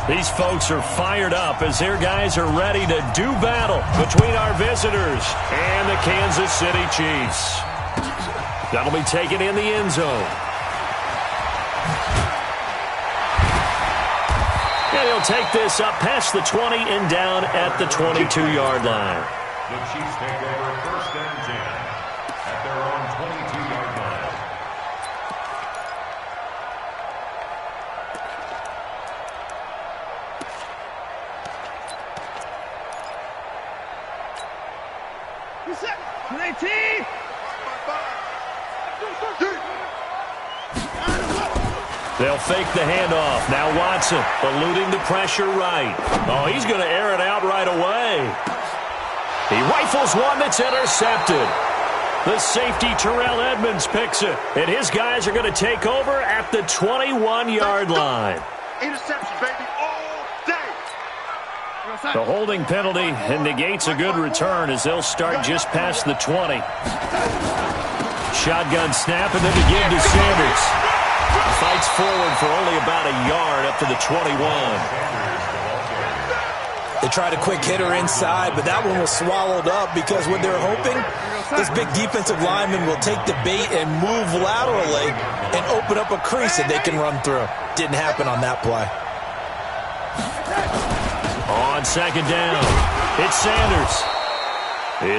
These folks are fired up as their guys are ready to do battle between our visitors and the Kansas City Chiefs. That'll be taken in the end zone. And he'll take this up past the 20 and down at the 22-yard line. The Chiefs take over 1st and 10 at their own 22-yard line. They'll fake the handoff. Now Watson eluding the pressure right. Oh, he's going to air it out right away. He rifles one that's intercepted. The safety Terrell Edmonds picks it. And his guys are going to take over at the 21-yard line. Interception, baby, all day. The holding penalty negates a good return as they'll start just past the 20. Shotgun snap and then to give to Sanders. Fights forward for only about a yard up to the 21. They tried a quick hitter inside, but that one was swallowed up because what they're hoping, this big defensive lineman will take the bait and move laterally and open up a crease that they can run through. Didn't happen on that play. On 2nd down, it's Sanders.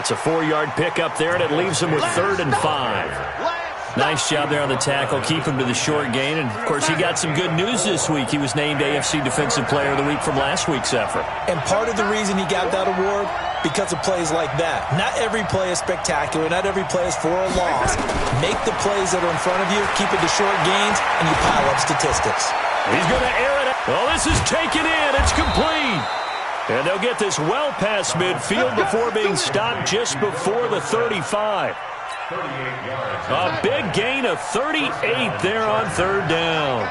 It's a 4-yard pickup there, and it leaves him with 3rd and 5. Nice job there on the tackle. Keep him to the short gain. And, of course, he got some good news this week. He was named AFC Defensive Player of the Week from last week's effort. And part of the reason he got that award, because of plays like that. Not every play is spectacular. Not every play is for a loss. Make the plays that are in front of you, keep it to short gains, and you pile up statistics. He's going to air it out. Oh, this is taken in. It's complete. And they'll get this well past midfield before being stopped just before the 35. A big gain of 38 there on 3rd down.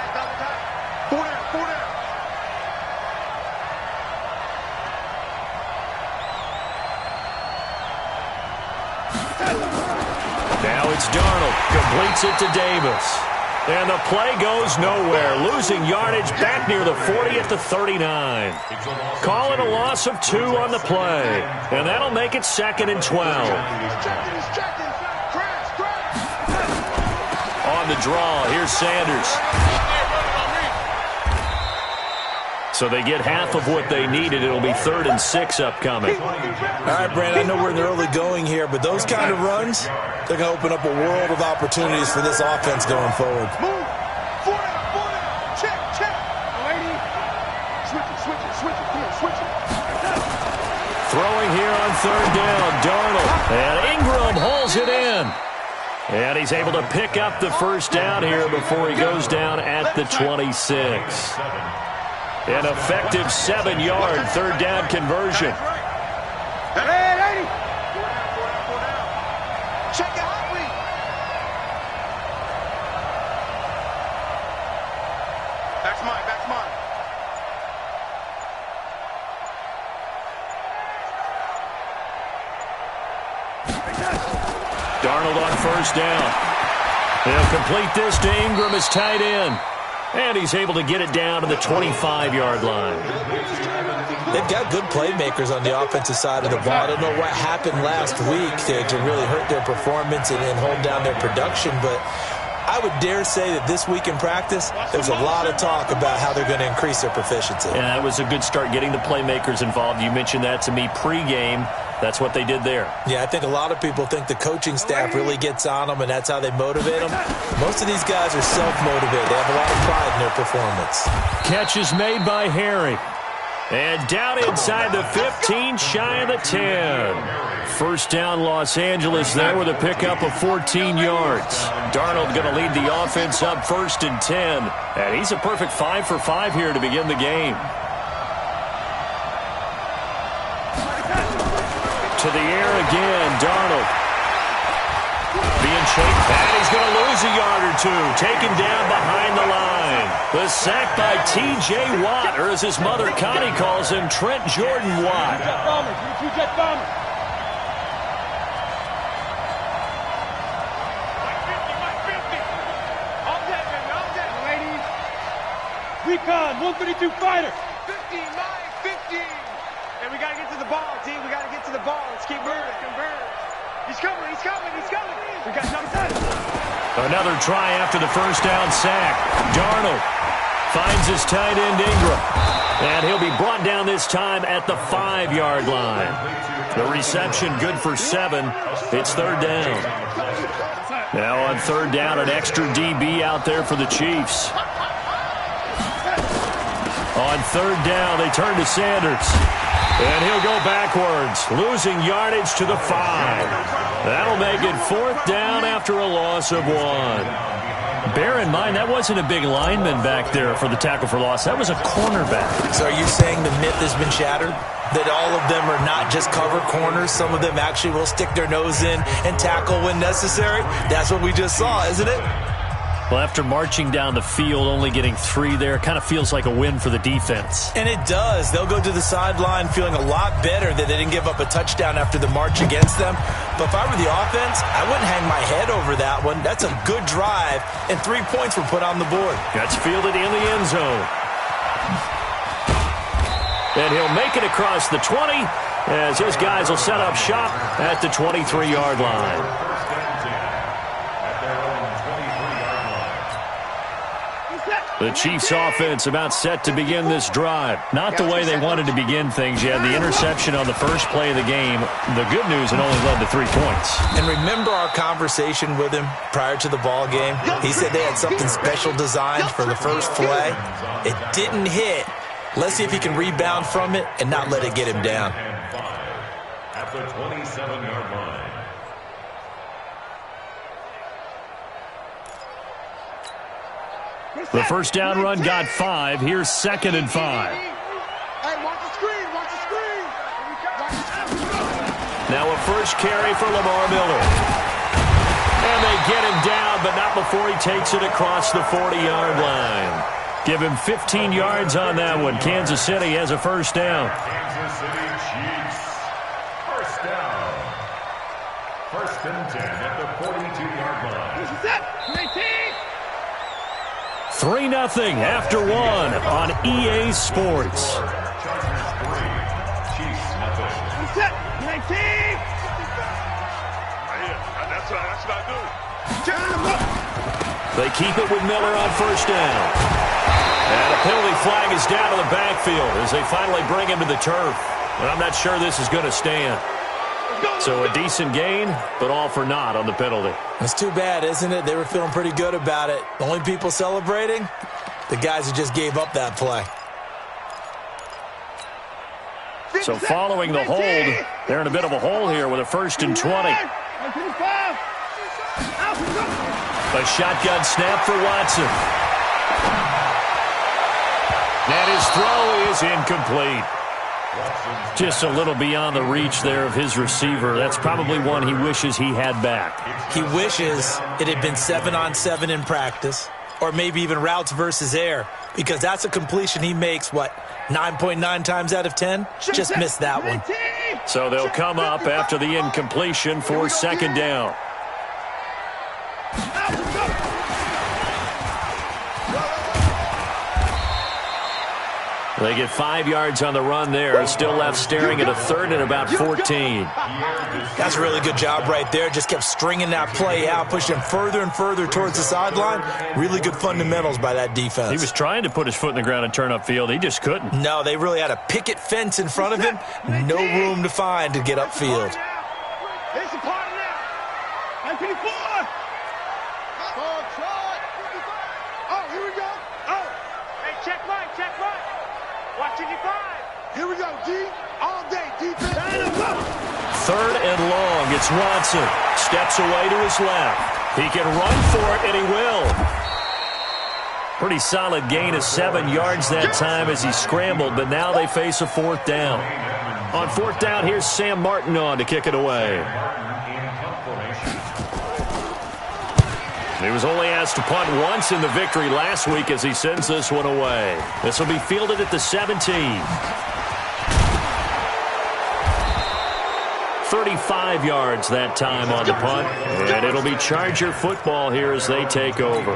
Now it's Darnold. Completes it to Davis. And the play goes nowhere. Losing yardage back near the 40 at the 39. Call it a loss of 2 on the play. And that'll make it 2nd and 12. On the draw, here's Sanders. So they get half of what they needed. It'll be 3rd and 6 upcoming. All right, Brandon, I know we're in the early going here, but those kind of runs, they're going to open up a world of opportunities for this offense going forward. Move. Check. Switch it. Throwing here on 3rd down, Darnold. And Ingram holds it in. And he's able to pick up the 1st down here before he goes down at the 26. An effective 7-yard 3rd down conversion. Hey. Check your hot read. That's mine. Darnold on 1st down. He'll complete this to Ingram as tight end. And he's able to get it down to the 25-yard line. They've got good playmakers on the offensive side of the ball. I don't know what happened last week to really hurt their performance and hold down their production, but I would dare say that this week in practice, there's a lot of talk about how they're going to increase their proficiency. Yeah, that was a good start getting the playmakers involved. You mentioned that to me pregame. That's what they did there. Yeah, I think a lot of people think the coaching staff really gets on them, and that's how they motivate them. Most of these guys are self-motivated. They have a lot of pride in their performance. Catch is made by Harry. And down inside the 15, shy of the 10. First down, Los Angeles there with a pickup of 14 yards. Darnold going to lead the offense up 1st and 10. And he's a perfect 5 for 5 here to begin the game. To the air again, Darnold. Being chased back, he's going to lose a yard or 2. Taken down behind the line. The sack by T.J. Watt, or as his mother Connie calls him, Trent Jordan Watt. Jet bomber. All that, ladies. Recon, 132 fighter. 15, 15. And we got to get to the ball, team. We got to get to the ball. Let's keep moving. He's coming. We got number 10. Another try after the first down sack. Darnold finds his tight end Ingram. And he'll be brought down this time at the 5-yard line. The reception good for 7. It's third down. Now on third down, an extra DB out there for the Chiefs. On third down, they turn to Sanders. And he'll go backwards, losing yardage to the 5. That'll make it fourth down after a loss of 1. Bear in mind, that wasn't a big lineman back there for the tackle for loss. That was a cornerback. So are you saying the myth has been shattered? That all of them are not just cover corners? Some of them actually will stick their nose in and tackle when necessary? That's what we just saw, isn't it? Well, after marching down the field, only getting 3 there, it kind of feels like a win for the defense. And it does. They'll go to the sideline feeling a lot better that they didn't give up a touchdown after the march against them. But if I were the offense, I wouldn't hang my head over that one. That's a good drive, and 3 points were put on the board. Gets fielded in the end zone. And he'll make it across the 20 as his guys will set up shop at the 23-yard line. The Chiefs offense about set to begin this drive. Not the way they wanted to begin things. You had the interception on the first play of the game. The good news, it only led to 3 points. And remember our conversation with him prior to the ball game? He said they had something special designed for the first play. It didn't hit. Let's see if he can rebound from it and not let it get him down. At the 27-yard line. The first down run got 5. Here's 2nd and 5. Hey, watch the screen. Now a first carry for Lamar Miller. And they get him down, but not before he takes it across the 40-yard line. Give him 15 yards on that one. Kansas City has a first down. Kansas City Chiefs. First down. 1st and 10 at the 42-yard line. 3-0 after 1 on EA Sports. Chargers 3, Chiefs nothing. That's what I do. They keep it with Miller on first down. And a penalty flag is down to the backfield as they finally bring him to the turf. And I'm not sure this is going to stand. So a decent gain, but all for naught on the penalty. It's too bad, isn't it? They were feeling pretty good about it. The only people celebrating, the guys who just gave up that play. So following the hold, they're in a bit of a hole here with a 1st and 20. A shotgun snap for Watson. And his throw is incomplete. Just a little beyond the reach there of his receiver. That's probably one he wishes he had back. He wishes it had been 7-on-7 in practice, or maybe even routes versus air, because that's a completion he makes, 9.9 times out of 10? Just missed that one. So they'll come up after the incompletion for 2nd down. They get 5 yards on the run there. Still left staring at a 3rd and about 14. That's a really good job right there. Just kept stringing that play out, pushing him further and further towards the sideline. Really good fundamentals by that defense. He was trying to put his foot in the ground and turn upfield. He just couldn't. No, they really had a picket fence in front of him. No room to find to get upfield. It's a party now. 954. Oh, here we go. Oh. Hey, check right. Watch it, 5. Here we go, D. All day, defense. 3rd and long. It's Watson. Steps away to his left. He can run for it, and he will. Pretty solid gain of 7 yards that time as he scrambled, but now they face a 4th down. On 4th down, here's Sam Martin on to kick it away. He was only asked to punt once in the victory last week as he sends this one away. This will be fielded at the 17. 35 yards that time on the punt. And it'll be Charger football here as they take over.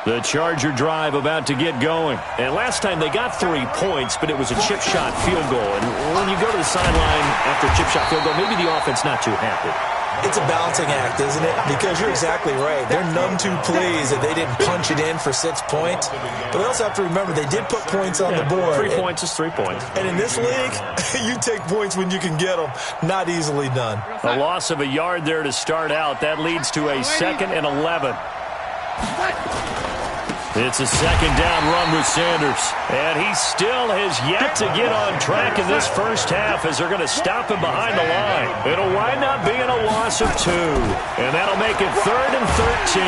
The Charger drive about to get going. And last time they got 3 points, but it was a chip shot field goal. And when you go to the sideline after a chip shot field goal, maybe the offense not too happy. It's a balancing act, isn't it? Because you're exactly right. They're none too pleased that they didn't punch it in for 6 points. But they also have to remember they did put points on the board. 3 points is 3 points. And in this league, you take points when you can get them. Not easily done. A loss of a yard there to start out. That leads to a 2nd and 11. It's a 2nd down run with Sanders. And he still has yet to get on track in this first half as they're going to stop him behind the line. It'll wind up being a loss of 2. And that'll make it 3rd and 13.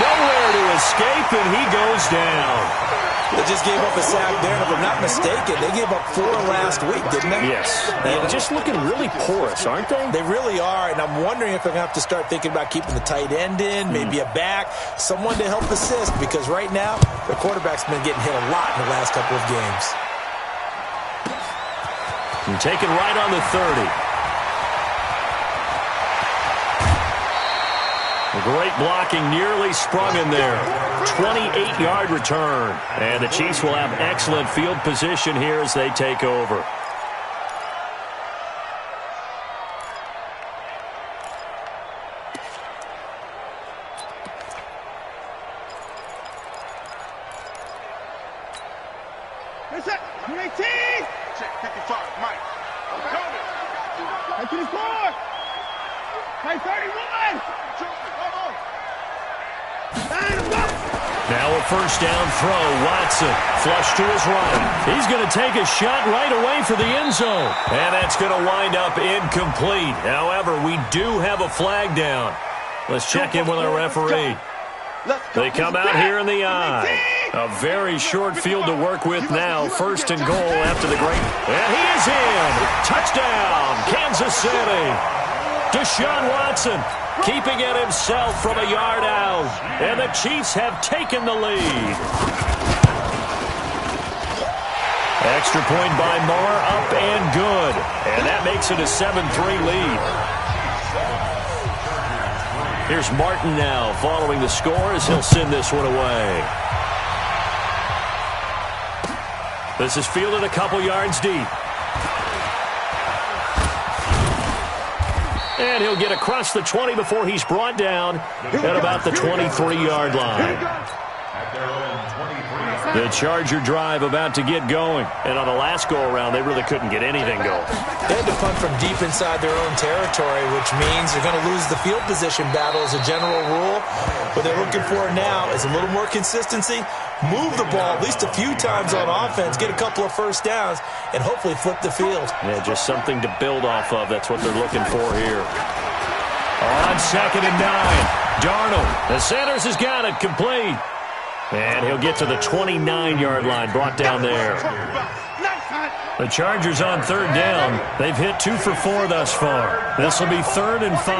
Nowhere to escape, and he goes down. They just gave up a sack there, and if I'm not mistaken, they gave up 4 last week, didn't they? Yes. And just looking really porous, aren't they? They really are, and I'm wondering if they're going to have to start thinking about keeping the tight end in, maybe a back, someone to help assist, because right now, the quarterback's been getting hit a lot in the last couple of games. And taken right on the 30. Great blocking, nearly sprung in there. 28-yard return. And the Chiefs will have excellent field position here as they take over. That's it. 18. Check 55. Mike. Right to the score. Right 31. Now a first down throw. Watson flush to his right. He's going to take a shot right away for the end zone. And that's going to wind up incomplete. However, we do have a flag down. Let's check in with our referee. They come out here in the eye. A very short field to work with now. 1st and goal after the great. And he is in. Touchdown, Kansas City. Deshaun Watson keeping it himself from a yard out. And the Chiefs have taken the lead. Extra point by Marr, up and good. And that makes it a 7-3 lead. Here's Martin now following the score as he'll send this one away. This is fielded a couple yards deep. And he'll get across the 20 before he's brought down at about the 23-yard line. The Charger drive about to get going. And on the last go-around, they really couldn't get anything going. They had to punt from deep inside their own territory, which means they're going to lose the field position battle as a general rule. What they're looking for now is a little more consistency, move the ball at least a few times on offense, get a couple of first downs, and hopefully flip the field. Yeah, just something to build off of. That's what they're looking for here. On 2nd and 9, Darnold. The Sanders has got it complete. And he'll get to the 29-yard line, brought down there. The Chargers on 3rd down. They've hit 2 for 4 thus far. This will be 3rd and 5.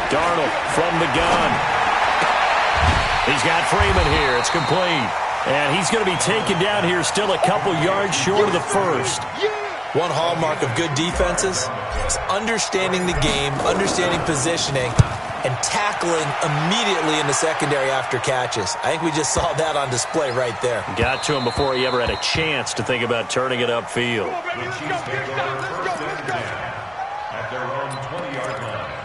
Darnold from the gun. He's got Freeman here. It's complete. And he's going to be taken down here still a couple yards short of the 1st. One hallmark of good defenses is understanding the game, understanding positioning, and tackling immediately in the secondary after catches. I think we just saw that on display right there. Got to him before he ever had a chance to think about turning it upfield. The Chiefs take over 1st and 10 at their own 20-yard line.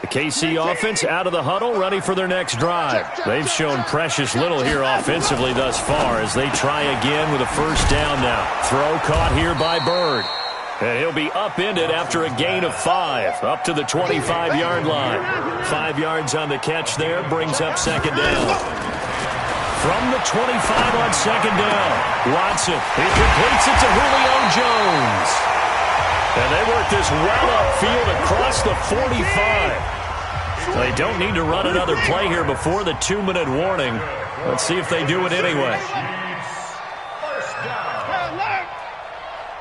The KC offense out of the huddle, ready for their next drive. They've shown precious little here offensively thus far as they try again with a first down now. Throw caught here by Bird. And he'll be upended after a gain of 5, up to the 25-yard line. 5 yards on the catch there, brings up 2nd down. From the 25 on 2nd down, Watson, he completes it to Julio Jones. And they work this well upfield across the 45. They don't need to run another play here before the 2-minute warning. Let's see if they do it anyway.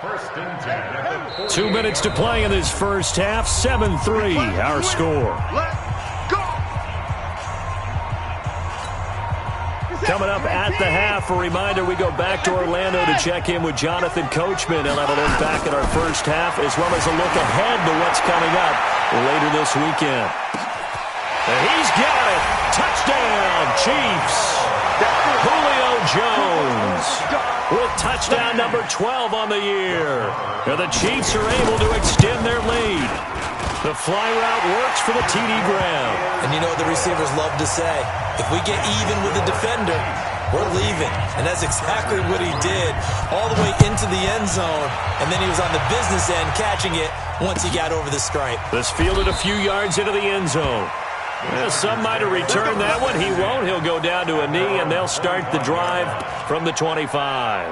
First and 10 at the 2 minutes to play in this first half. 7-3, our score. coming up at the half. A reminder, we go back to Orlando to check in with Jonathan Coachman. He'll have a look back at our first half as well as a look ahead to what's coming up later this weekend. And he's got it. Touchdown, Chiefs. Julio Jones with touchdown number 12 on the year. Now the Chiefs are able to extend their lead. The fly route works for the TD Graham. And you know what the receivers love to say? If we get even with the defender, we're leaving. And that's exactly what he did all the way into the end zone. And then he was on the business end catching it once he got over the stripe. This fielded a few yards into the end zone. Well, some might have returned that one. He won't. He'll go down to a knee, and they'll start the drive from the 25.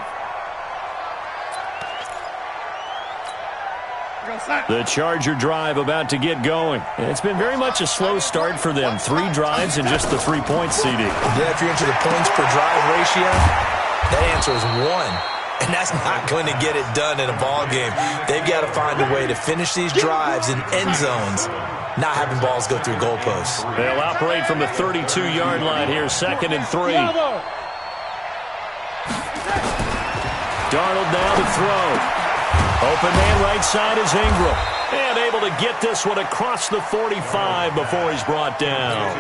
The Charger drive about to get going. It's been very much a slow start for them. 3 drives and just the 3 points, CD. Yeah, if you're into the points per drive ratio, that answer is 1. And that's not going to get it done in a ball game. They've got to find a way to finish these drives in end zones, not having balls go through goalposts. They'll operate from the 32-yard line here, 2nd and 3. Darnold now to throw. Open man right side is Ingram. And able to get this one across the 45 before he's brought down.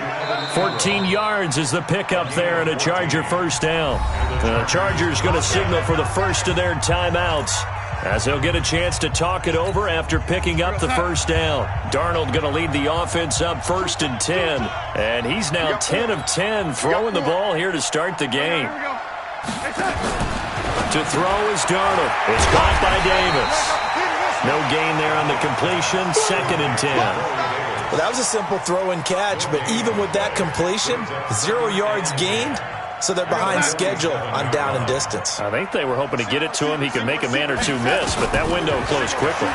14 yards is the pickup there and a Charger first down. The Chargers going to signal for the first of their timeouts as they'll get a chance to talk it over after picking up the first down. Darnold going to lead the offense up 1st and 10. And he's now 10 of 10 throwing the ball here to start the game. To throw is Darnold. It's caught by Davis. No gain there on the completion. 2nd and 10. Well, that was a simple throw and catch, but even with that completion, 0 yards gained, so they're behind schedule on down and distance. I think they were hoping to get it to him. He could make a man or two miss, but that window closed quickly.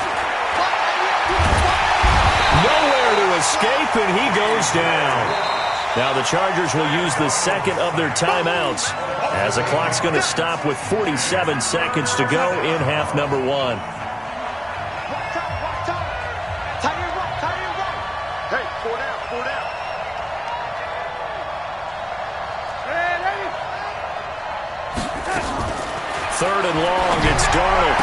Nowhere to escape, and he goes down. Now the Chargers will use the second of their timeouts as the clock's going to stop with 47 seconds to go in half number 1. Hey, 4 down, 4 down. Third and long, it's Darnold.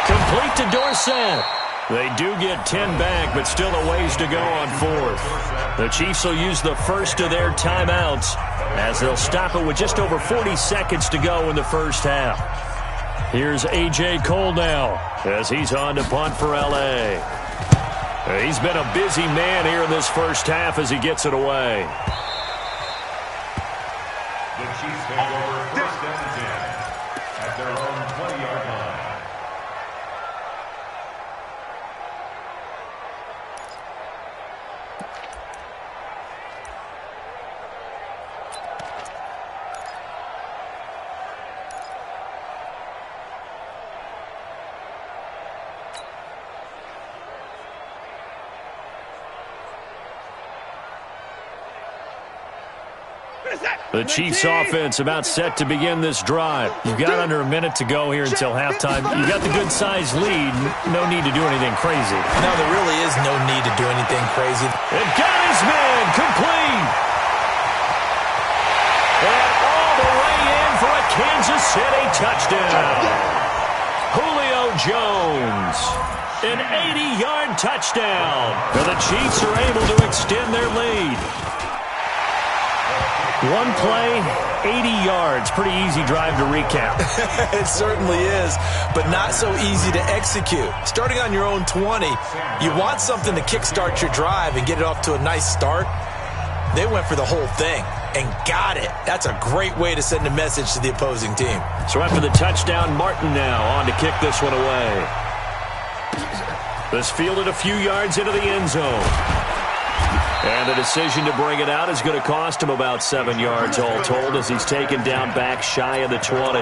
Complete to Dorsett. They do get 10 back, but still a ways to go on 4th. The Chiefs will use the first of their timeouts as they'll stop it with just over 40 seconds to go in the first half. Here's A.J. Cole now as he's on to punt for L.A. He's been a busy man here in this first half as he gets it away. The Chiefs take over 1st and 10 at their own 20-yard line. The Chiefs offense about set to begin this drive. You've got under a minute to go here until halftime. You've got the good-sized lead. No need to do anything crazy. No, there really is no need to do anything crazy. And got his man complete. And all the way in for a Kansas City touchdown. Julio Jones. An 80-yard touchdown. And the Chiefs are able to extend their lead. One play, 80 yards. Pretty easy drive to recap. It certainly is, but not so easy to execute. Starting on your own 20, you want something to kickstart your drive and get it off to a nice start. They went for the whole thing and got it. That's a great way to send a message to the opposing team. So after the touchdown, Martin now on to kick this one away. This fielded a few yards into the end zone. And the decision to bring it out is going to cost him about 7 yards all told as he's taken down back shy of the 20.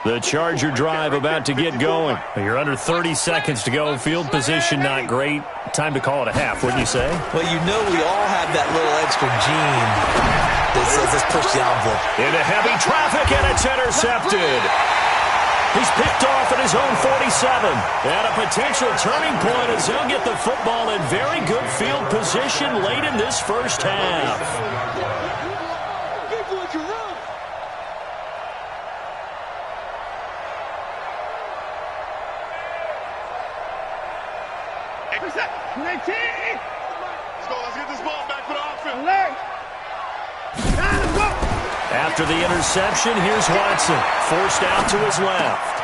The Charger drive about to get going. You're under 30 seconds to go. Field position not great. Time to call it a half, wouldn't you say? Well, you know we all have that little extra gene that says let's push the envelope. Into heavy traffic, and it's intercepted. He's picked off at his own 47. And a potential turning point as they'll get the football in very good field position late in this first half. Let's get this ball back for the offense. After the interception, here's Watson. Forced out to his left.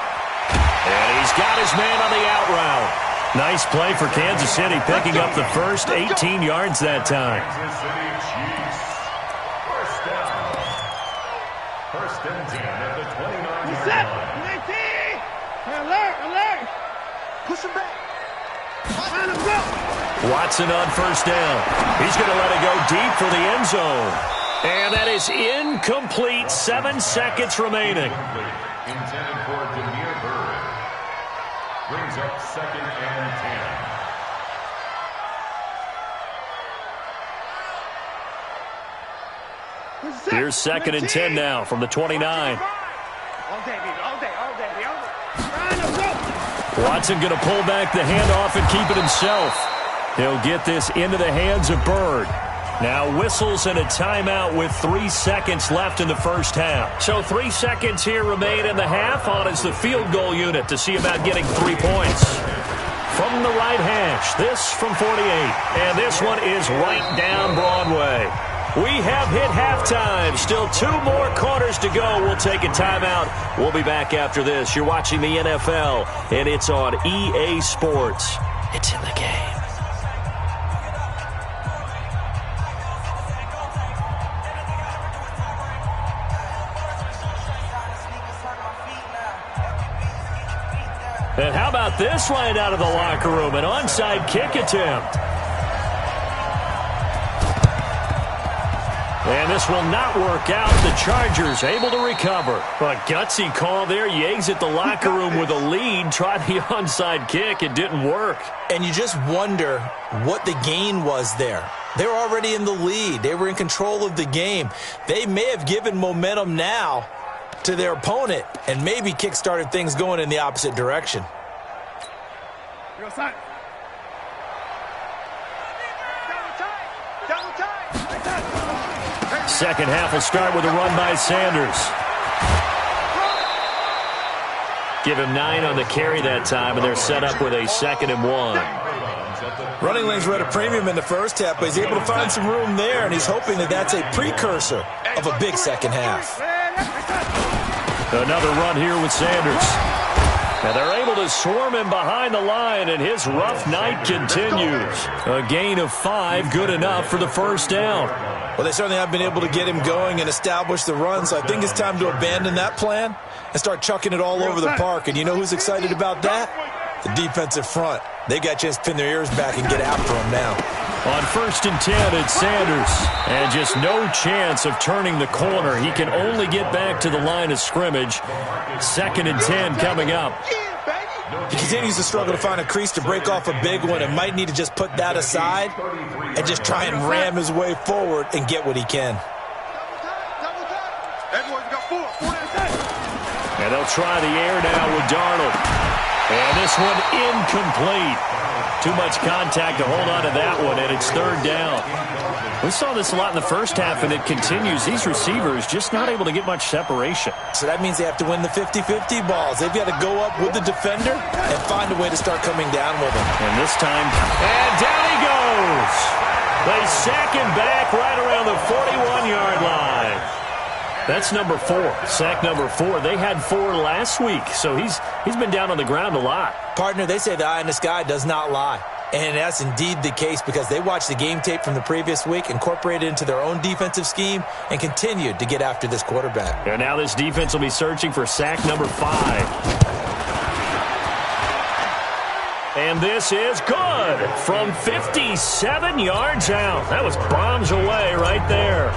And he's got his man on the out route. Nice play for Kansas City, picking up the first 18 yards that time. Kansas City Chiefs. First down. First and 10 at the 29-yard line. Alert! Push him back. Let him go. Watson on first down. He's going to let it go deep for the end zone. And that is incomplete. 7 seconds remaining. Intended for Demir Bird. Brings up second and 10. Here's second and 10 now from the 29. All day, baby. All day. Watson going to pull back the handoff and keep it himself. He'll get this into the hands of Bird. Now whistles and a timeout with 3 seconds left in the first half. So 3 seconds here remain in the half. On is the field goal unit to see about getting 3 points. From the right hash, this from 48. And this one is right down Broadway. We have hit halftime. Still 2 more quarters to go. We'll take a timeout. We'll be back after this. You're watching the NFL, and it's on EA Sports. It's in the game. And how about this right out of the locker room? An onside kick attempt. And this will not work out. The Chargers able to recover. A gutsy call there. You exit the locker room with a lead. Try the onside kick. It didn't work. And you just wonder what the gain was there. They were already in the lead. They were in control of the game. They may have given momentum now to their opponent and maybe kick-started things going in the opposite direction. Second half will start with a run by Sanders. Give him 9 on the carry that time, and they're set up with a 2nd and 1. Running lanes were at a premium in the first half, but he's able to find some room there, and he's hoping that that's a precursor of a big second half. Another run here with Sanders. And they're able to swarm him behind the line, and his rough night continues. A gain of 5, good enough for the first down. Well, they certainly have been able to get him going and establish the run, so I think it's time to abandon that plan and start chucking it all over the park. And you know who's excited about that? The defensive front. They got a chance to pin their ears back and get after him now. On 1st and 10, it's Sanders. And just no chance of turning the corner. He can only get back to the line of scrimmage. 2nd and 10 coming up. He continues to struggle to find a crease to break off a big one and might need to just put that aside and just try and ram his way forward and get what he can. And they'll try the air now with Darnold. And this one incomplete. Too much contact to hold on to that one, and it's 3rd down. We saw this a lot in the first half, and it continues. These receivers just not able to get much separation. So that means they have to win the 50-50 balls. They've got to go up with the defender and find a way to start coming down with him. And this time, and down he goes. They sack him back right around the 41-yard line. That's number 4. Sack number 4. They had 4 last week, so he's been down on the ground a lot. Partner, they say the eye in the sky does not lie. And that's indeed the case because they watched the game tape from the previous week, incorporated it into their own defensive scheme, and continued to get after this quarterback. And now this defense will be searching for sack number 5. And this is good from 57 yards out. That was bombs away right there.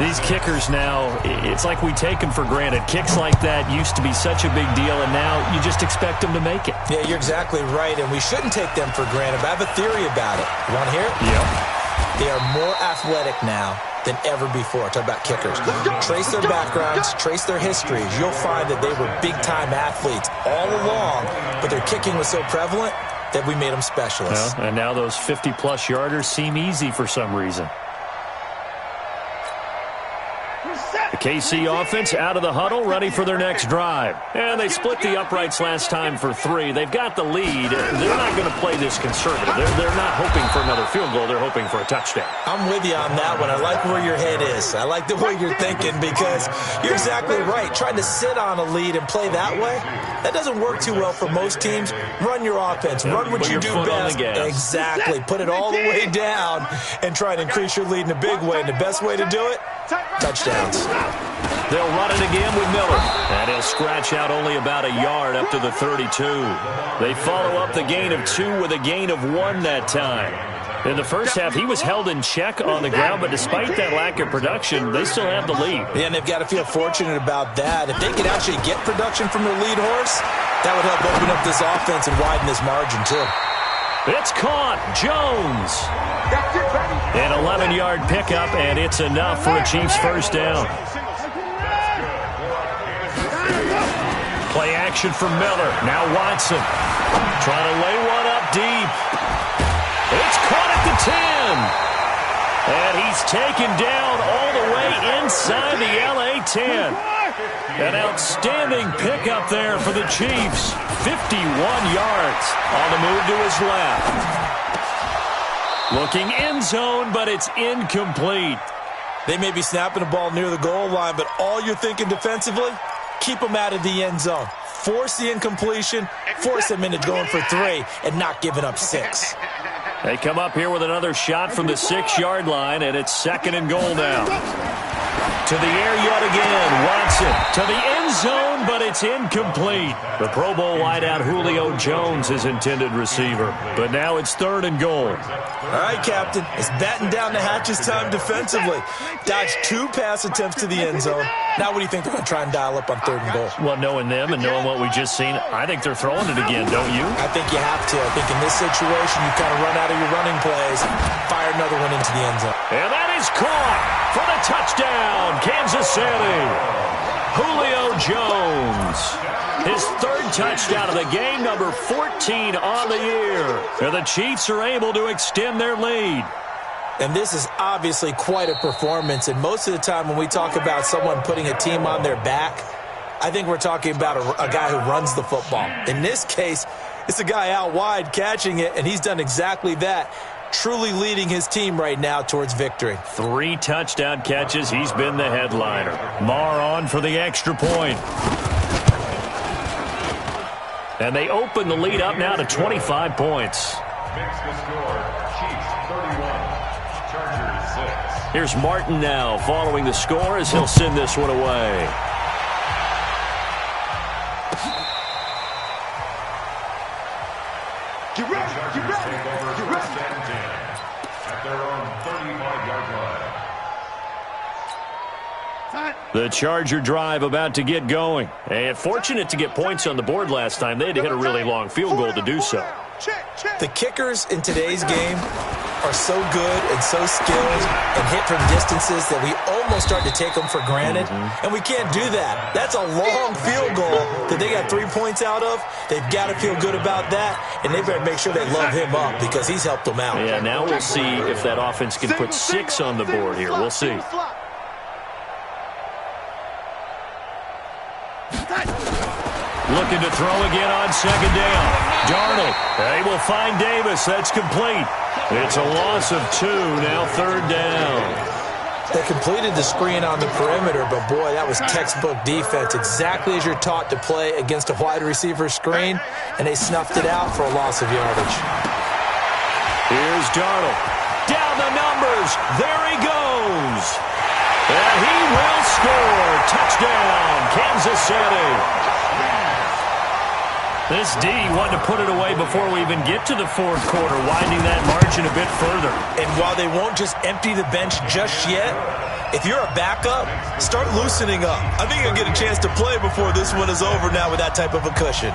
These kickers now, it's like we take them for granted. Kicks like that used to be such a big deal, and now you just expect them to make it. Yeah, you're exactly right, and we shouldn't take them for granted. But I have a theory about it. You want to hear it? Yep. They are more athletic now than ever before. Talk about kickers. Trace their backgrounds, trace their histories. You'll find that they were big-time athletes all along, but their kicking was so prevalent that we made them specialists. Well, and now those 50-plus yarders seem easy for some reason. The KC offense out of the huddle, ready for their next drive. And they split the uprights last time for 3. They've got the lead. They're not going to play this conservative. They're not hoping for another field goal. They're hoping for a touchdown. I'm with you on that one. I like where your head is. I like the way you're thinking because you're exactly right. Trying to sit on a lead and play that way, that doesn't work too well for most teams. Run your offense. Run what you do best. Exactly. Put it all the way down and try and increase your lead in a big way. And the best way to do it, touchdowns. They'll run it again with Miller. And he'll scratch out only about a yard up to the 32. They follow up the gain of 2 with a gain of 1 that time. In the first half, he was held in check on the ground, but despite that lack of production, they still have the lead. Yeah, and they've got to feel fortunate about that. If they could actually get production from their lead horse, that would help open up this offense and widen this margin, too. It's caught. Jones. An 11-yard pickup, and it's enough for a Chiefs first down. Play action from Miller. Now Watson. Trying to lay one up deep. It's caught at the 10. And he's taken down all the way inside the LA 10. An outstanding pickup there for the Chiefs. 51 yards on the move to his left. Looking end zone, but it's incomplete. They may be snapping the ball near the goal line, but all you're thinking defensively, keep them out of the end zone. Force the incompletion, force them into going for 3, and not giving up 6. They come up here with another shot from the 6-yard line, and it's 2nd and goal now. To the air yet again. Watson to the end zone, but it's incomplete. The Pro Bowl wideout Julio Jones is intended receiver. But now it's 3rd and goal. All right, Captain. It's batten down the hatches time defensively. Dodged 2 pass attempts to the end zone. Now what do you think they're going to try and dial up on 3rd and goal? Well, knowing them and knowing what we just seen, I think they're throwing it again, don't you? I think you have to. I think in this situation, you kind of run out of your running plays, fire another one into the end zone. And that is caught for the touchdown, Kansas City. Julio Jones. His 3rd touchdown of the game, number 14 on the year. And the Chiefs are able to extend their lead. And this is obviously quite a performance. And most of the time when we talk about someone putting a team on their back, I think we're talking about a guy who runs the football. In this case, it's a guy out wide catching it, and he's done exactly that. Truly leading his team right now towards victory. 3 touchdown catches. He's been the headliner. Marr on for the extra point. And they open the lead up now to 25 points. Makes the score, Chiefs 31, Chargers 6. Here's Martin now following the score as he'll send this one away. Get ready, get ready, take over first and 10 at their own 35-yard line. The Charger drive about to get going. And fortunate to get points on the board last time. They had to hit a really long field goal to do so. The kickers in today's game are so good and so skilled and hit from distances that we almost start to take them for granted. And we can't do that. That's a long field goal that they got 3 points out of. They've got to feel good about that, and they better make sure they love him up because he's helped them out. Yeah, now we'll see if that offense can put 6 on the board here. We'll see. Looking to throw again on 2nd down. Darnold, they will find Davis. That's complete. It's a loss of 2, now 3rd down. They completed the screen on the perimeter, but boy, that was textbook defense, exactly as you're taught to play against a wide receiver screen, and they snuffed it out for a loss of yardage. Here's Darnold. Down the numbers. There he goes. And he will score. Touchdown, Kansas City. This D wanted to put it away before we even get to the 4th quarter, widening that margin a bit further. And while they won't just empty the bench just yet, if you're a backup, start loosening up. I think you'll get a chance to play before this one is over now with that type of a cushion.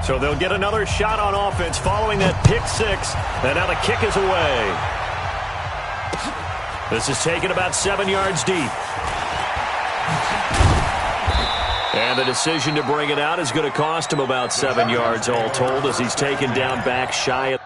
So they'll get another shot on offense following that pick six. And now the kick is away. This is taken about 7 yards deep. And the decision to bring it out is going to cost him about 7 yards all told as he's taken down back shy of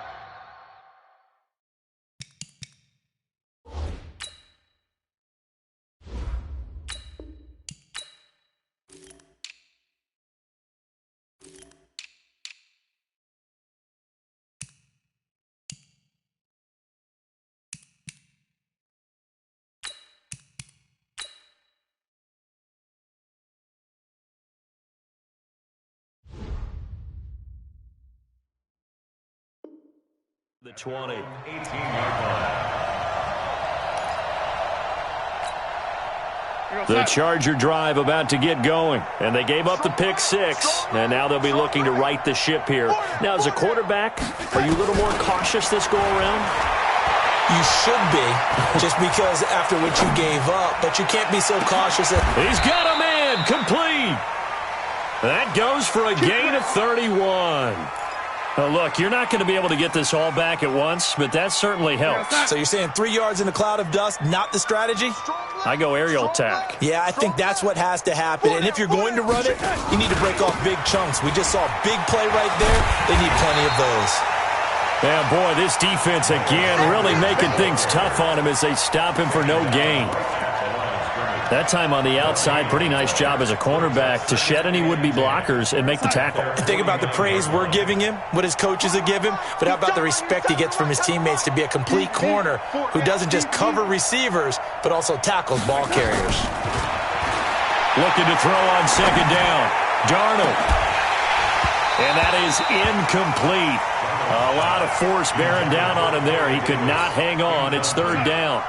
the 20. 18-yard line. The Charger drive about to get going, and they gave up the pick six, and now they'll be looking to right the ship here. Now, as a quarterback, are you a little more cautious this go-around? You should be, just because after what you gave up, but you can't be so cautious. He's got a man, complete. That goes for a gain of 31. Oh, look, you're not going to be able to get this all back at once, but that certainly helps. So you're saying 3 yards in a cloud of dust, not the strategy? I go aerial attack. Yeah, I think that's what has to happen. And if you're going to run it, you need to break off big chunks. We just saw a big play right there. They need plenty of those. Yeah, boy, this defense again really making things tough on him as they stop him for no gain. That time on the outside, pretty nice job as a cornerback to shed any would-be blockers and make the tackle. And think about the praise we're giving him, what his coaches have given him, but how about the respect he gets from his teammates to be a complete corner who doesn't just cover receivers, but also tackles ball carriers. Looking to throw on second down. Darnold. And that is incomplete. A lot of force bearing down on him there. He could not hang on. It's third down.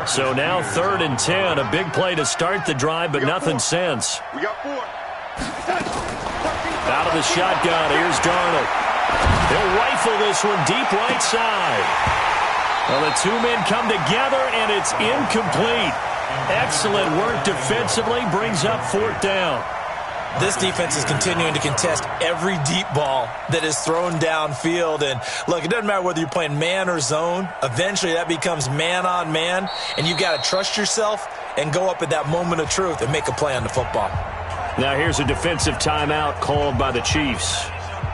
So now 3rd and 10, a big play to start the drive, but nothing since. We got 4. Out of the shotgun, here's Darnold. He'll rifle this one deep right side. Well, the two men come together, and it's incomplete. Excellent work defensively, brings up 4th down. This defense is continuing to contest every deep ball that is thrown downfield. And, look, it doesn't matter whether you're playing man or zone. Eventually, that becomes man-on-man, and you've got to trust yourself and go up at that moment of truth and make a play on the football. Now here's a defensive timeout called by the Chiefs.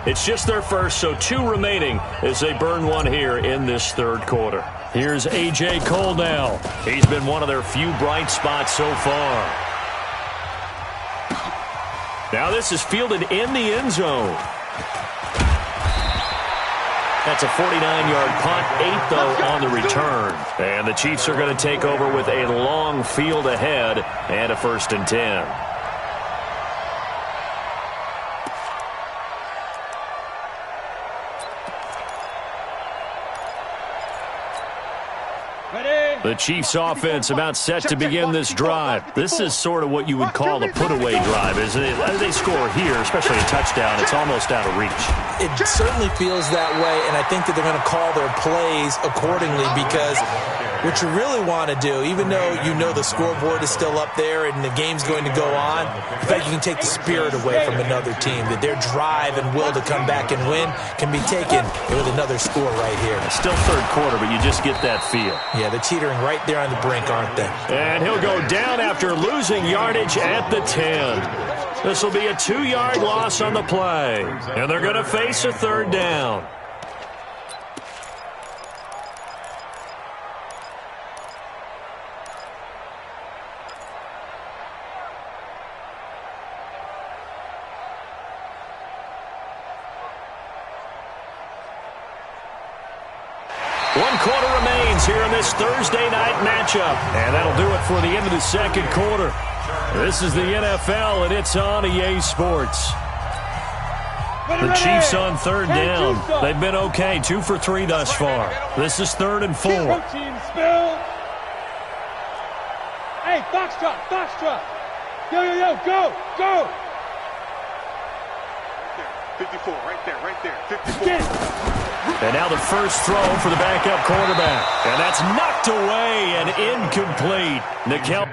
It's just their first, so 2 remaining as they burn one here in this 3rd quarter. Here's A.J. Cole now. He's been one of their few bright spots so far. Now this is fielded in the end zone. That's a 49-yard punt, 8 though on the return. And the Chiefs are going to take over with a long field ahead and a 1st and 10. The Chiefs offense about set to begin this drive. This is sort of what you would call a put-away drive, isn't it? As they score here, especially a touchdown, it's almost out of reach. It certainly feels that way, and I think that they're going to call their plays accordingly because what you really want to do, even though you know the scoreboard is still up there and the game's going to go on, in fact, you can take the spirit away from another team, that their drive and will to come back and win can be taken with another score right here. It's still 3rd quarter, but you just get that feel. Yeah, they're teetering right there on the brink, aren't they? And he'll go down after losing yardage at the 10. This will be a 2-yard loss on the play. And they're going to face a 3rd down. One quarter remains here in this Thursday night matchup. And that'll do it for the end of the 2nd quarter. This is the NFL, and it's on EA Sports. The Chiefs on 3rd down. They've been okay, 2 for 3 thus far. This is 3rd and 4. Hey, Foxtrot. Yo, go. 54, right there. 54. And now the first throw for the backup quarterback. And that's knocked away and incomplete. Nikel.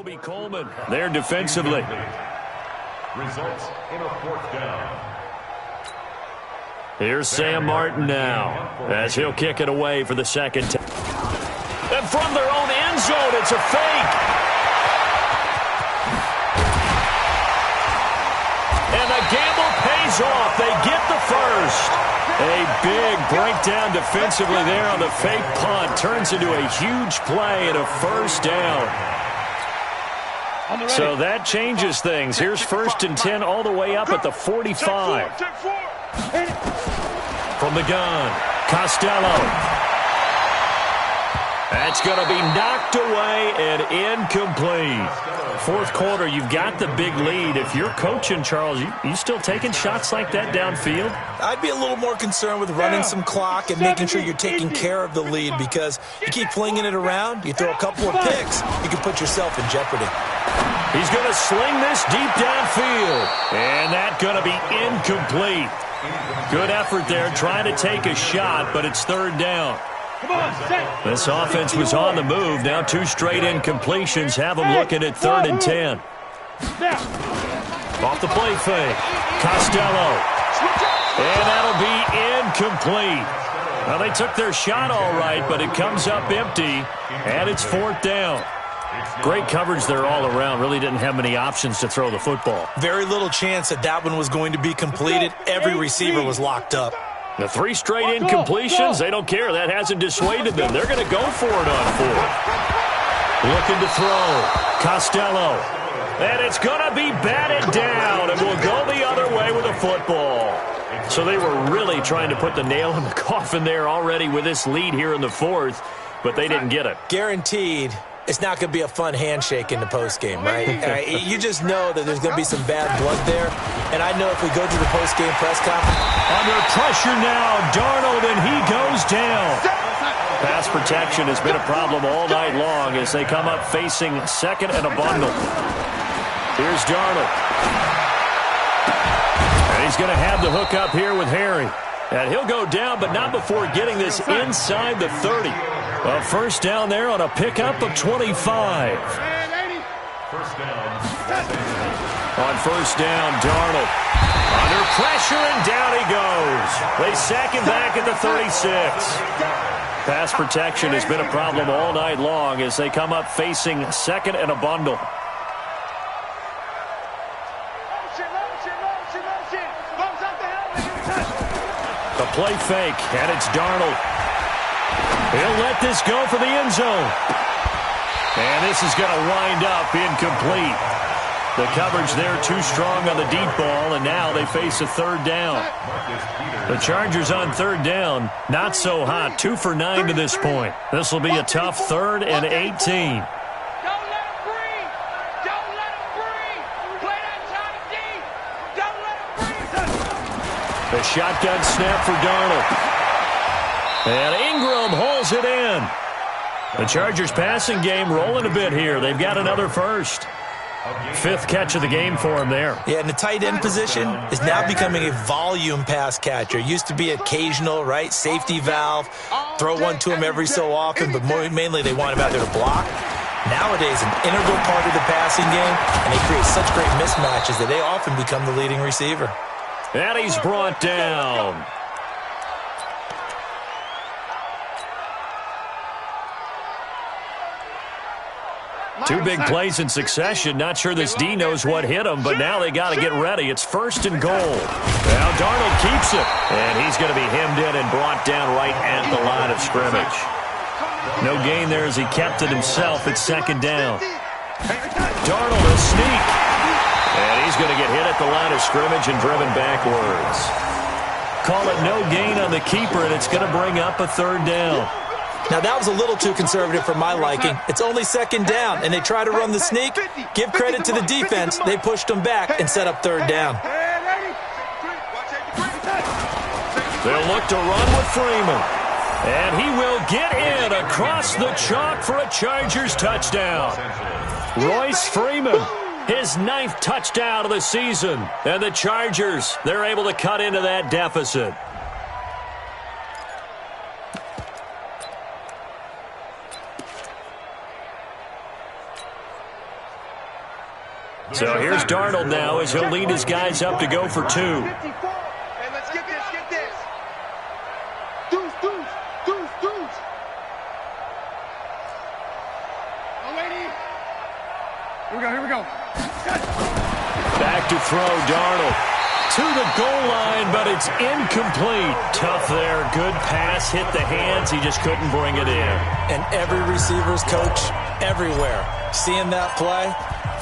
Kobe Coleman there defensively. Results in a 4th down. Here's Sam Martin now as he'll kick it away for the second time. And from their own end zone, it's a fake. And the gamble pays off. They get the first. A big breakdown defensively there on the fake punt. Turns into a huge play and a first down. So that changes things. Here's 1st and 10 all the way up at the 45. From the gun, Costello. That's going to be knocked away and incomplete. 4th quarter, you've got the big lead. If you're coaching, Charles, you still taking shots like that downfield? I'd be a little more concerned with running some clock and making sure you're taking care of the lead, because you keep flinging it around, you throw a couple of picks, you can put yourself in jeopardy. He's going to sling this deep downfield, and that's going to be incomplete. Good effort there trying to take a shot, but it's 3rd down. This offense was on the move. Now 2 straight incompletions have them looking at 3rd and 10. Off the play fake, Costello. And that'll be incomplete. Well, they took their shot all right, but it comes up empty, and it's 4th down. Great coverage there all around. Really didn't have many options to throw the football. Very little chance that one was going to be completed. Every receiver was locked up. The 3 straight incompletions, they don't care. That hasn't dissuaded them. They're going to go for it on 4th. Looking to throw. Costello. And it's going to be batted down, and will go the other way with a football. So they were really trying to put the nail in the coffin there already with this lead here in the 4th, but they didn't get it. Guaranteed. It's not going to be a fun handshake in the postgame, right? You just know that there's going to be some bad blood there. And I know if we go to the postgame press conference. Under pressure now, Darnold, and he goes down. Pass protection has been a problem all night long as they come up facing 2nd and a bundle. Here's Darnold. And he's going to have the hook up here with Harry. And he'll go down, but not before getting this inside the 30. A 1st down there on a pickup of 25. First down. On 1st down, Darnold. Under pressure, and down he goes. They sack him back at the 36. Pass protection has been a problem all night long as they come up facing 2nd and a bundle. The play fake, and it's Darnold. He'll let this go for the end zone. And this is going to wind up incomplete. The coverage there too strong on the deep ball, and now they face a 3rd down. The Chargers on 3rd down, not so hot. 2 for 9 to this point. This will be a tough 3rd and 18. The shotgun snap for Darnold. And Ingram holds it in. The Chargers passing game rolling a bit here. They've got another first. 5th catch of the game for him there. Yeah, and the tight end position is now becoming a volume pass catcher. Used to be occasional, right? Safety valve. Throw one to him every so often, but mainly they want him out there to block. Nowadays, an integral part of the passing game, and they create such great mismatches that they often become the leading receiver. And he's brought down. Two big plays in succession. Not sure this D knows what hit him, but now they got to get ready. It's 1st and goal. Now Darnold keeps it, and he's going to be hemmed in and brought down right at the line of scrimmage. No gain there as he kept it himself at 2nd down. Darnold a sneak, and he's going to get hit at the line of scrimmage and driven backwards. Call it no gain on the keeper, and it's going to bring up a 3rd down. Now, that was a little too conservative for my liking. It's only 2nd down, and they try to run the sneak. Give credit to the defense. They pushed them back and set up 3rd down. They'll look to run with Freeman. And he will get in across the chalk for a Chargers touchdown. Royce Freeman, his 9th touchdown of the season. And the Chargers, they're able to cut into that deficit. So here's Darnold now as he'll lead his guys up to go for 2. Hey, let's get this, get this. Deuce. Oh, lady. Here we go. Back to throw, Darnold. To the goal line, but it's incomplete. Tough there. Good pass. Hit the hands. He just couldn't bring it in. And every receiver's coach everywhere. Seeing that play,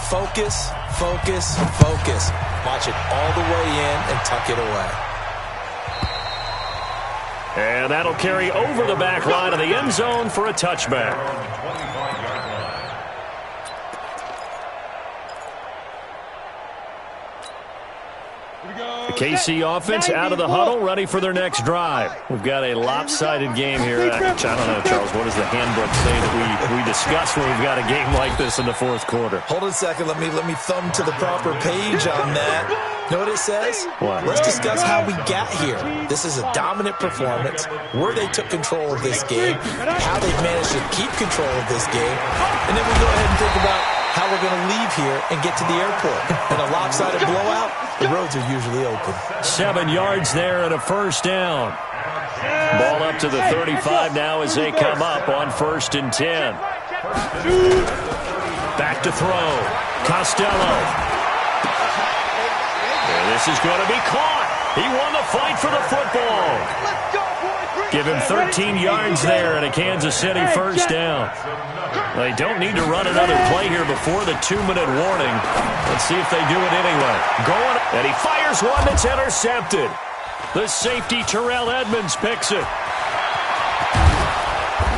focus. Watch it all the way in and tuck it away. And that'll carry over the back line of the end zone for a touchback. The KC offense out of the huddle, ready for their next drive. We've got a lopsided game here. I don't know, Charles, what does the handbook say that we discuss when we've got a game like this in the fourth quarter? Hold on a second. Let me thumb to the proper page on that. Know what it says? What? Let's discuss how we got here. This is a dominant performance, where they took control of this game, how they've managed to keep control of this game, and then we go ahead and think about how we're going to leave here and get to the airport. In a lopsided blowout, the roads are usually open. 7 yards there and a first down. Ball up to the 35 now as they come up on 1st and 10. Back to throw. Costello. And this is going to be caught. He won the fight for the football. Give him 13 yards there and a Kansas City first down. They don't need to run another play here before the 2-minute warning. Let's see if they do it anyway. Going, and he fires one that's intercepted. The safety, Terrell Edmonds, picks it.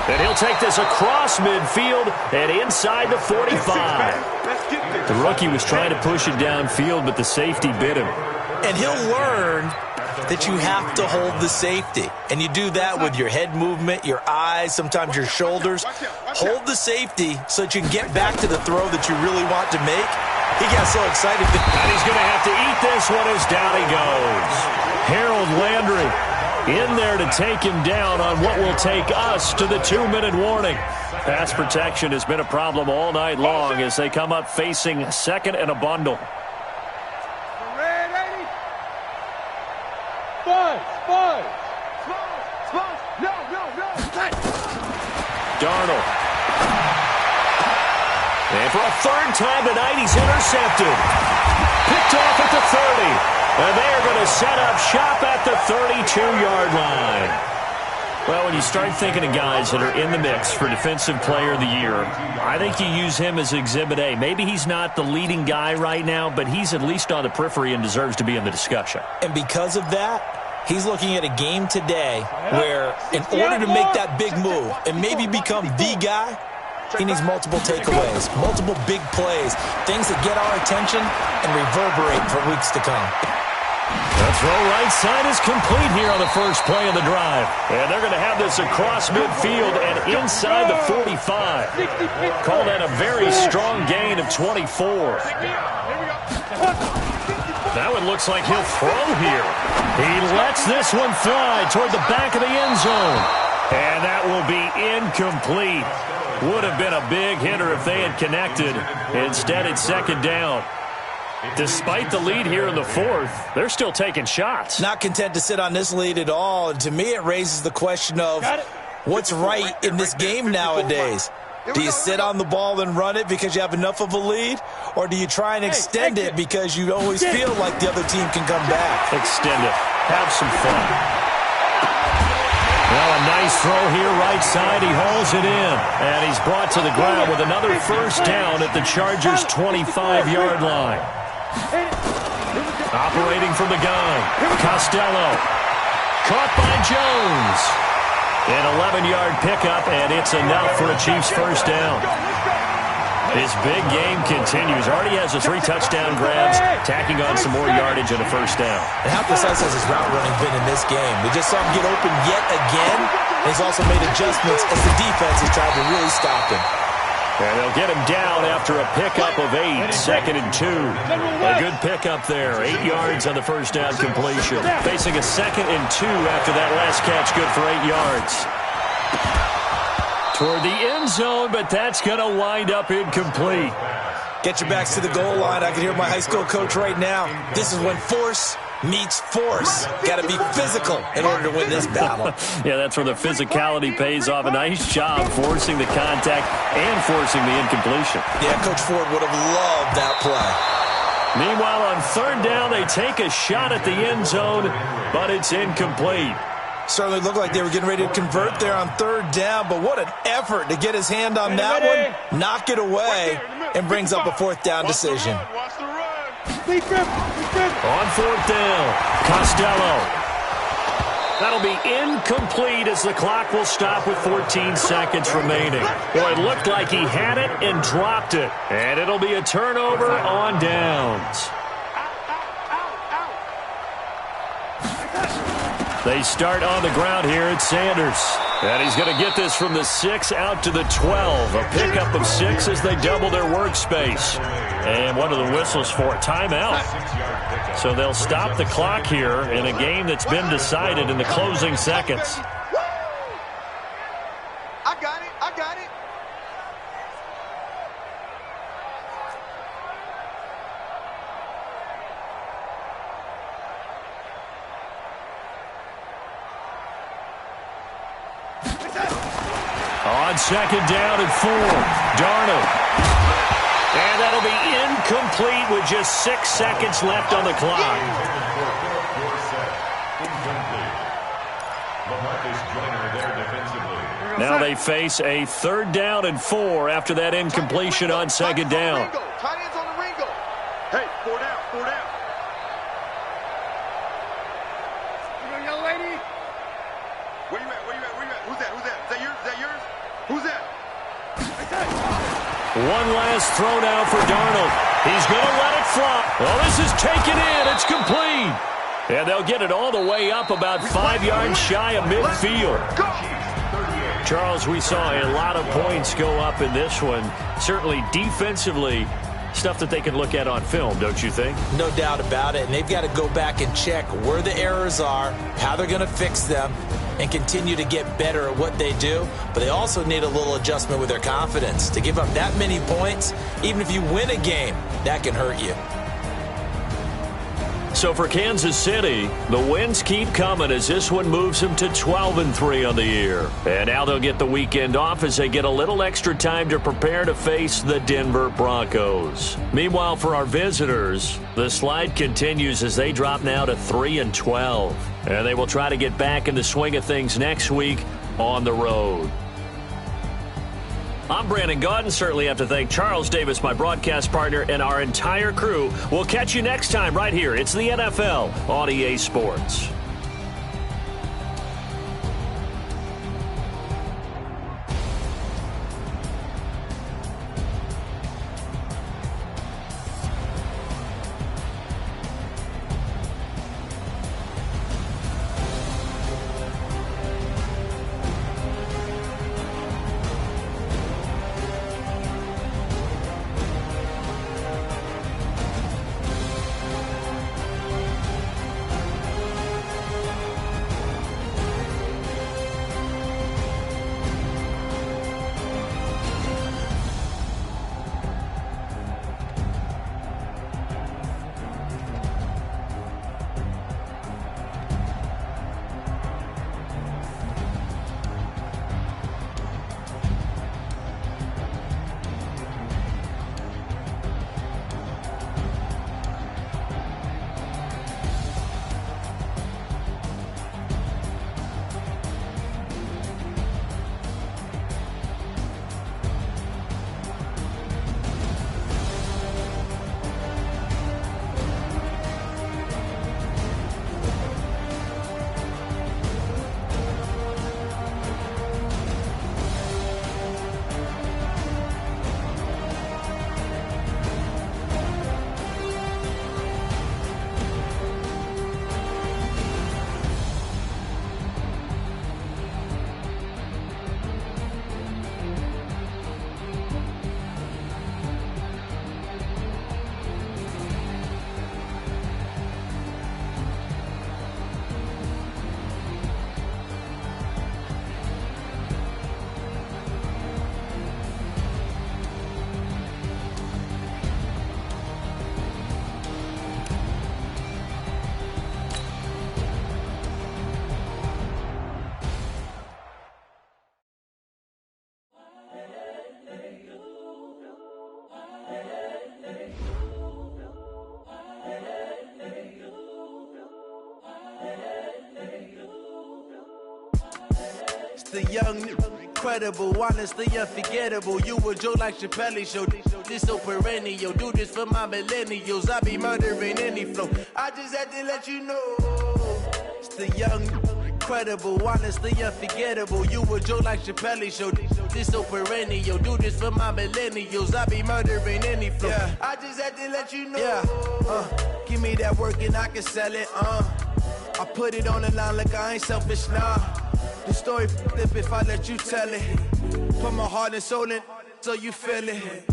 And he'll take this across midfield and inside the 45. The rookie was trying to push it downfield, but the safety bit him. And he'll learn that you have to hold the safety. And you do that with your head movement, your eyes, sometimes your shoulders. Hold the safety so that you can get back to the throw that you really want to make. He got so excited. And he's going to have to eat this one as down he goes. Harold Landry in there to take him down on what will take us to the 2-minute warning. Pass protection has been a problem all night long as they come up facing second and a bundle. Darnold. And for a third time tonight, he's intercepted. Picked off at the 30. And they are going to set up shop at the 32-yard line. Well, when you start thinking of guys that are in the mix for Defensive Player of the Year, I think you use him as Exhibit A. Maybe he's not the leading guy right now, but he's at least on the periphery and deserves to be in the discussion. And because of that, he's looking at a game today where in order to make that big move and maybe become the guy, he needs multiple takeaways, multiple big plays, things that get our attention and reverberate for weeks to come. The throw right side is complete here on the first play of the drive. And they're going to have this across midfield and inside the 45. Call that a very strong gain of 24. That one looks like he'll throw here. He lets this one fly toward the back of the end zone. And that will be incomplete. Would have been a big hitter if they had connected. Instead, it's second down. Despite the lead here in the fourth, they're still taking shots. Not content to sit on this lead at all. And to me, it raises the question of what's right in this game nowadays. Do you sit on the ball and run it because you have enough of a lead? Or do you try and extend it because you always feel like the other team can come back? Extend it. Have some fun. Well, a nice throw here, right side. He hauls it in. And he's brought to the ground with another first down at the Chargers' 25-yard line. Operating from the gun. Costello. Caught by Jones. An 11-yard pickup, and it's enough for a Chiefs first down. His big game continues. Already has the 3 touchdown grabs, tacking on some more yardage and a first down. And how precise has his route running been in this game? We just saw him get open yet again. And he's also made adjustments as the defense has tried to really stop him. And they'll get him down after a pickup of 8, second and 2. A good pickup there, 8 yards on the first down completion. Facing a second and 2 after that last catch, good for 8 yards. Toward the end zone, but that's going to wind up incomplete. Get your backs to the goal line. I can hear my high school coach right now. This is when force meets force. Got to be physical in order to win this battle. Yeah, that's where the physicality pays off. A nice job forcing the contact and forcing the incompletion. Yeah, Coach Ford would have loved that play. Meanwhile, on third down, they take a shot at the end zone, but it's incomplete. Certainly looked like they were getting ready to convert there on third down, but what an effort to get his hand on that one, knock it away, and brings up a fourth down decision. On fourth down, Costello. That'll be incomplete as the clock will stop with 14 seconds remaining. Boy, it looked like he had it and dropped it. And it'll be a turnover on downs. They start on the ground here at Sanders. And he's going to get this from the 6 out to the 12. A pickup of 6 as they double their workspace. And what are the whistles for? Timeout. So they'll stop the clock here in a game that's been decided in the closing seconds. I got it. I got it. On second down and 4, Darnold. And that'll be incomplete with just 6 seconds left on the clock. Now they face a third down and 4 after that incompletion on second down. Tight ends on the Ringo. Hey, 4 down, 4 down. Young lady. Where you at? Where you at? Where you at? Who's that? Who's that? Is that yours? Is that yours? Who's that? One last throw now for Darnold. He's going to let it fly. Well, this is taken in. It's complete. And they'll get it all the way up about 5 yards shy of midfield. Charles, we saw a lot of points go up in this one. Certainly defensively, stuff that they can look at on film, don't you think? No doubt about it. And they've got to go back and check where the errors are, how they're going to fix them, and continue to get better at what they do. But they also need a little adjustment with their confidence. To give up that many points, even if you win a game, that can hurt you. So for Kansas City, the wins keep coming as this one moves them to 12-3 on the year. And now they'll get the weekend off as they get a little extra time to prepare to face the Denver Broncos. Meanwhile, for our visitors, the slide continues as they drop now to 3-12. And they will try to get back in the swing of things next week on the road. I'm Brandon Gaudin. Certainly have to thank Charles Davis, my broadcast partner, and our entire crew. We'll catch you next time right here. It's the NFL on EA Sports. the young, incredible, honestly unforgettable. You a Joe like Chappelle show. This so perennial. Do this for my millennials. I be murdering any flow. I just had to let you know. It's the young, incredible, honestly unforgettable. You a Joe like Chappelle show. This so perennial. Do this for my millennials. I be murdering any flow. Yeah. I just had to let you know. Yeah. Give me that work and I can sell it. I put it on the line like I ain't selfish, nah. The story flip if I let you tell it. Put my heart and soul in so you feel it.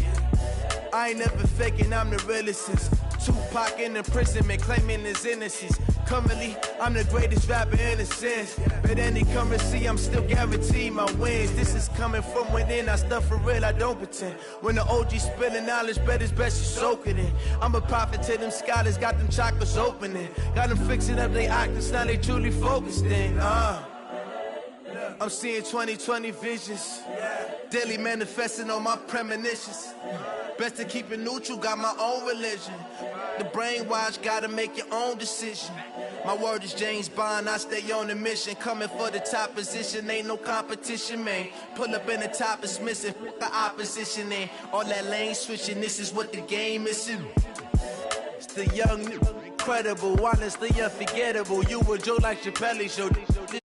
I ain't never faking, I'm the realest since Tupac in imprisonment, claiming his innocence. Currently, I'm the greatest rapper in a sense. But any currency, I'm still guaranteed my wins. This is coming from within, I stuff for real, I don't pretend. When the OG spilling knowledge, bet it's best you soak it in. I'm a prophet to them scholars, got them chakras opening. Got them fixing up their octaves, now they truly focused in. I'm seeing 2020 visions. Daily manifesting on my premonitions. Best to keep it neutral, got my own religion. The brainwash, gotta make your own decision. My word is James Bond, I stay on a mission. Coming for the top position, ain't no competition, man. Pull up in the top, it's missing, the opposition ain't. All that lane switching, this is what the game is. It's the young, incredible, honestly unforgettable. You a Joe like Chappelle show. This